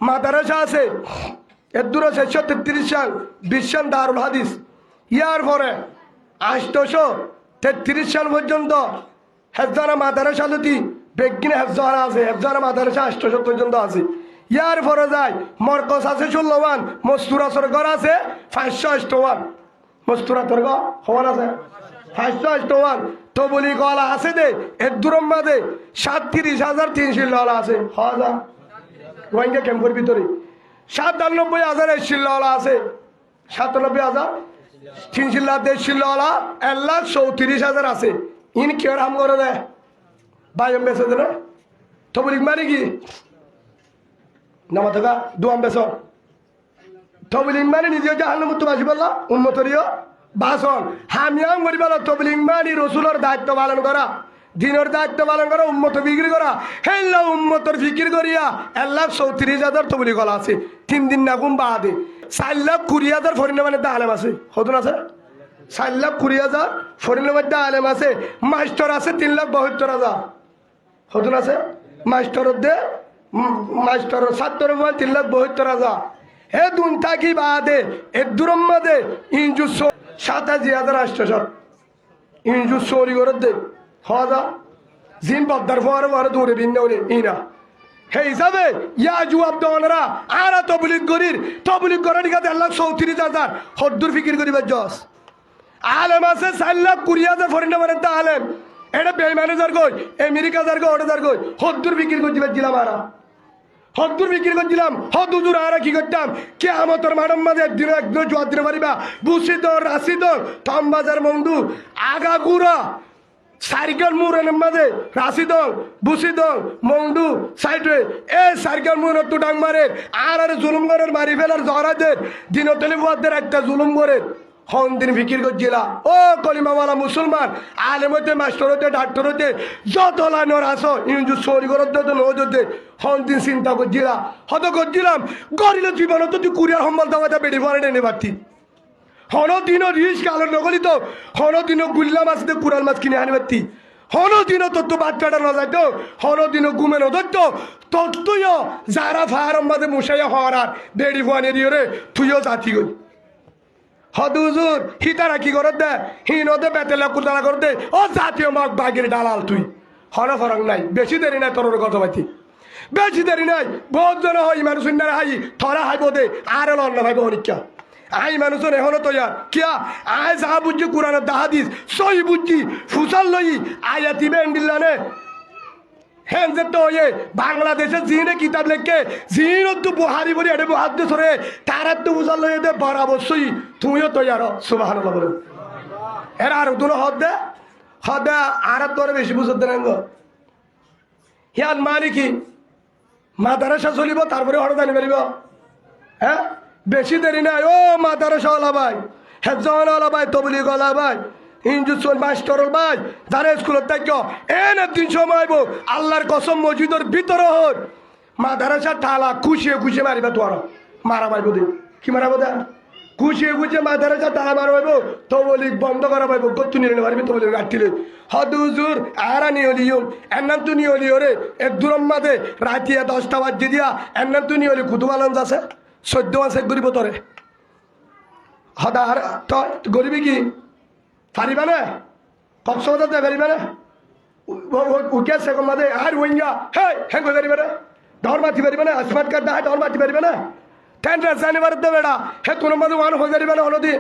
মাদ্রাসা আছে এর দূর 633 সাল বিশ্বন দারুল হাদিস ইয়ার পরে 833 সাল পর্যন্ত হেফজানা মাদ্রাসা লতি বেগিনে হেফজানা আছে হেফজানা মাদ্রাসা 800 পর্যন্ত আছে ইয়ার পরে যায় মরকজ আছে 16 মস্তুরা সরগর আছে 551 মস্তুরা সরগ হওয়ার আছে 551 তো বলি গলা আছে দে এর দূরম বাদে 37,300 ললা আছে হাজার রোহিঙ্গা ক্যাম্পের ভিতরে 97,000 শিল্লা আছে 97,300 1,34,000 আছে ইন কেয়ার হাম করে দেয় বাইম বেসে দেন তো বলি মানে কি নামা থাকা দুয়াম বেস তো বলি মানে নিজে জাহান্ন মুক্ত বাসি বললা উন্মতরীয় বাসন হামিয়াম করি বলো তো বলি মানে রসুলের দায়িত্ব পালন করা দিনের দায়িত্ব পালন করা উম্মত বিক্রি করা হেল্লা উম্মতর ফিকির করিয়া 1,34,000 তো বলি গলা আছে 3 দিন না গুম বাদে 4,20,000 ফরিনে মানে আলেম আছে হতুন আছে 4,20,000 ফরিনের মধ্যে আলেম আছে মাস্টার আছে 3,72,000 হতুন আছে মাস্টার ছাত্র 3,72,000 হে দুন থাকি বাদে এর দূরম বাদে ইঞ্জু 87,800 ইঞ্জু চৌরি করে দে হওয়া জিন বদ্দার ফোয়ার দূরে ভিন্ন ইনা সেই হিসাবে ইয়া জুয়াব দনরা আরা তবলিগ করার কাছে 1,34,000 হদ্দুর ফিকির করিবার জস আলেম আছে 4,20,000 ফরিনা মানে তা আলেম এটা বেইমানে কই আমেরিকা ওটা কই হদ্দুর ফিকির করতে দিলাম আরা হদ্দুর ফিকির করছিলাম হদুদুর আরা কি করতাম কে আমতর মাডম মাঝে একদিন জোয়ার দিতে পারিবা বুসিদর রাশিদর থমবাজার মন্দু আগা গুড়া সাইকেল মুরের মাঝে রাশিদং বুসিদং মংডু সাইডে এ সাইকেল মুর তো ডাং মারে আর জুলুম করে মারি ফেলার জহরাদের দিনতলি বুয়াদের একটা জুলুম করে হন দিন ফিকির করছিলা ও কলিমাওয়ালা মুসলমান আলেম হতে মাস্টার হতে ডাক্তার হতে যত লাইনর আসো ইঞ্জু সরি করতে তো নজতে হন দিন চিন্তা করছিলা হত করছিলাম গরিল জীবন তো তুই কুরিয়ার সম্বল দাওয়াতে বেড়ি পরে নেনে পারতি হনদিনও রিস্ক আলো নগলিত হনদিনও গুল্লা মাছ দিয়ে কুড়াল মাছ কিনে আনি পারতি হনদিনও তোর তো বাচ্চাটা না যাইতো হনদিনও গুমে নধরতো তোর তুইও যারা ফায়ারম মাঝে মুসাইয়া হওয়ার আর বেড়ি ফুয়ানি দিয়ে রে তুইও জাতি গই হদুজুর হিতারা কি করে দে হিনদে বেতেলা কুতারা করে দে ও জাতীয় মগ বাগের ডালাল তুই হন ফরক নাই বেশি দেরি নাই তোর কথা পাইতি বেশি দেরি নাই বহুত জন হয় মানুষ হাই থরা হাইব দে আর লন্ন ভাইব অনিকা আই মানুষের এখনো তৈয়ার কিয়া আয় যা বুঝছি কোরআনের দাহাদিস সই বুঝছি ফুসাল লই আয়াতি বেন্ডিল্লানে হ্যাঁ যে তো ইয়ে বাংলাদেশে জিনে কিতাব লেখকে জিন তো বুহারি বলি এটা বুহার দেশ রে তার তো ফুসাল লই দে বরাবরই তুমিও তৈয়ার সুবহানাল্লাহ বলে এরা আর দুনো হদ দে আর তোরে বেশি বুঝতে দেন গো হিয়ান মানে কি মাদ্রাসা চলিব তারপরে হঠাৎ আনি পারিব হ্যাঁ বেশি দেরি নাই ও মাদ্রাসা ওলা ভাই হেফজান ওলা ভাই তবলিগ ওলা ভাই ইঞ্জুসন মাস্টার ভাই যারা স্কুলের থাক এন একদিন সময় আল্লাহর কসম মসজিদের ভিতরে হর মাদ্রাসা ঠালা খুশিয়ে মারিবা তোর মারা পাইব দে কি মারা দে খুশিয়ে মাদ্রাসা টালা মারা পাইব তবলিগ বন্ধ করা পাইব কত্তু নিয়ে মারিবি তবলিগ গাঠিলে হদুজুর আরা নিয়লিও এন্নান তু নিয়লিও রে এক দূরম মাঝে রাতিয়া 10টা বাজে দিয়া এন্নান তু নিয়লি কুতুবালন আছে 14 মাসে গরিব তরে হদার গরিবি কি পারিবা না কক্সবাজার যাই পারিবা না উঠে সে মাঝে আর ওইঙ্গা হ্যাঁ কই পারিবা না ডর মাতি পারিবা না আসমাত কাট ডর মাতি পারিবা না 10 রাজধানী ভারত বেড়া হে কোনো মাঝে ওয়ান হয়ে যারিবা না হলদি